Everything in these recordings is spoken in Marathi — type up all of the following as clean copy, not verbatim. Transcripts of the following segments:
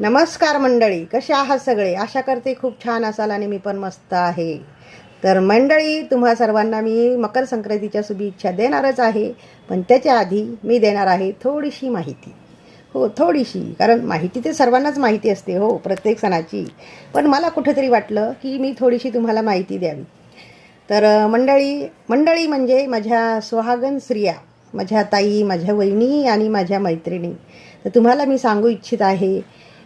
नमस्कार मंडळी, कसे आहात सगळे? आशा करते खूप छान असाल आणि मी पण मस्त आहे. तर मंडळी, तुम्हा सर्वांना मी मकर संक्रांतीच्या शुभेच्छा देणारच आहे. पण त्याच्या आधी मी देणार आहे थोडीशी माहिती. हो, थोडीशी, कारण माहिती ते सर्वांनाच माहिती असते हो, प्रत्येक सणाची. पण मला कुठेतरी वाटलं की मी थोडीशी तुम्हाला माहिती द्यावी. तर मंडळी मंडळी म्हणजे माझ्या सुहागन स्त्रिया, माझ्या ताई, माझ्या वहिनी आणि माझ्या मैत्रिणी. तर तुम्हाला मी सांगू इच्छित आहे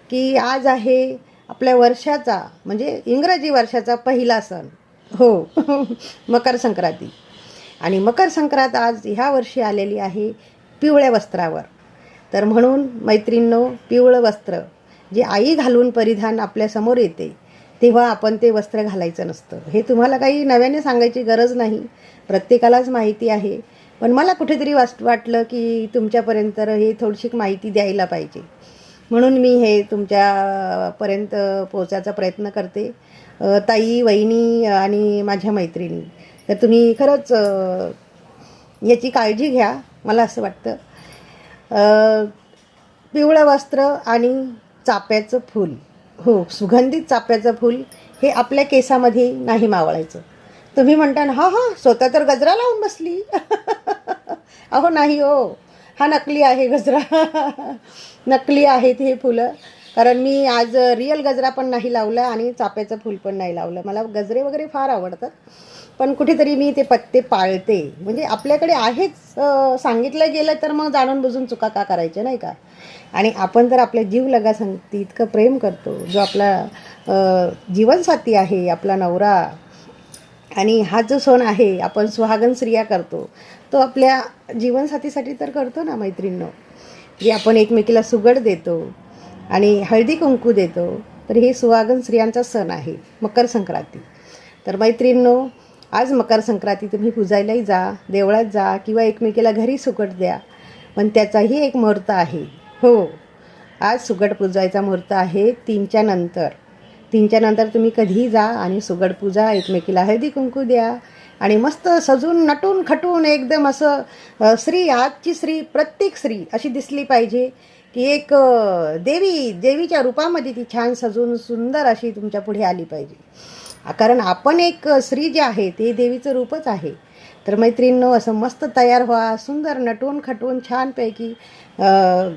की आज आहे आपल्या वर्षाचा, म्हणजे इंग्रजी वर्षाचा पहिला सण. हो मकर संक्रांती. आणि मकर संक्रांत आज ह्या वर्षी आलेली आहे पिवळ्या वस्त्रावर. तर म्हणून मैत्रिणींनो, पिवळं वस्त्र जे आई घालून परिधान आपल्यासमोर येते, तेव्हा आपण ते वस्त्र घालायचं नसतं. हे तुम्हाला काही नव्याने सांगायची गरज नाही, प्रत्येकालाच माहिती आहे. पण मला कुठेतरी वाटलं की तुमच्यापर्यंत हे थोडीशी माहिती द्यायला पाहिजे, म्हणून मी हे तुमच्यापर्यंत पोहोचायचा प्रयत्न करते. ताई, वहिनी आणि माझ्या मैत्रिणी, तर तुम्ही खरंच याची काळजी घ्या, मला असं वाटतं. पिवळं वस्त्र आणि चाफ्याचं फूल, हो, सुगंधित चाफ्याचं फूल हे आपल्या केसामध्ये नाही मावळायचं. तुम्ही म्हणता ना, हां स्वतः तर गजरा लावून बसली अहो नाही हो, हा नकली आहे गजरा नकली आहेत हे फुलं. कारण मी आज रिअल गजरा पण नाही लावला आणि चाफ्याचं फूल पण नाही लावलं. मला गजरे वगैरे फार आवडतात, पण कुठेतरी मी ते पत्ते पाळते. म्हणजे आपल्याकडे आहेच, सांगितलं गेलं तर मग जाणून बुजून चुका का करायच्या, नाही का? आणि आपण तर आपल्या जीव लगा संगती इतकं प्रेम करतो, जो आपला जीवनसाथी आहे, आपला नवरा. आणि हा जो सण आहे आपण सुहागन स्त्रिया करतो, तो आपल्या जीवनसाथीसाठी तर करतो ना मैत्रिणींनो. जे आपण एकमेकीला सुगड देतो आणि हळदी कुंकू देतो. तर हे सुहागन स्त्रियांचा सण आहे मकर संक्रांती. तर मैत्रिणींनो, आज मकर संक्रांती तुम्ही पूजायलाही जा, देवळात जा किंवा एकमेकीला घरी सुगड द्या. पण त्याचाही एक मुहूर्त आहे. हो, आज सुगड पूजायचा मुहूर्त आहे 3च्या नंतर. 3च्या नंतर तुम्ही कधीही जा आणि सुगड पूजा, एकमेकीला हळदी कुंकू द्या आणि मस्त सजून नटून खटून एकदम असं स्त्री, आजची स्त्री, प्रत्येक स्त्री अशी दिसली पाहिजे की एक देवीच्या रूपामध्ये ती छान सजून सुंदर अशी तुमच्या पुढे आली पाहिजे. कारण आपण एक स्त्री जी आहे ते देवीचं रूपच आहे. तर मैत्रिणींनो, असं मस्त तयार व्हा, सुंदर नटून खटून छानपैकी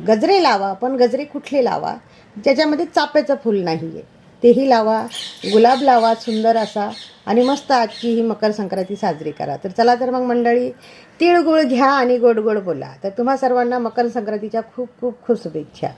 गजरे लावा. पण गजरे कुठले लावा, ज्याच्यामध्ये चाफ्याचं फूल नाही आहे तेही लावा. गुलाब लावा सुंदर असा, आणि मस्त आजची ही मकर संक्रांती साजरी करा. तर चला तर मग मंडळी, तिळगुळ घ्या आणि गोड गोड बोला. तर तुम्हा सर्वांना मकर संक्रांतीच्या खूप खूप खूप शुभेच्छा.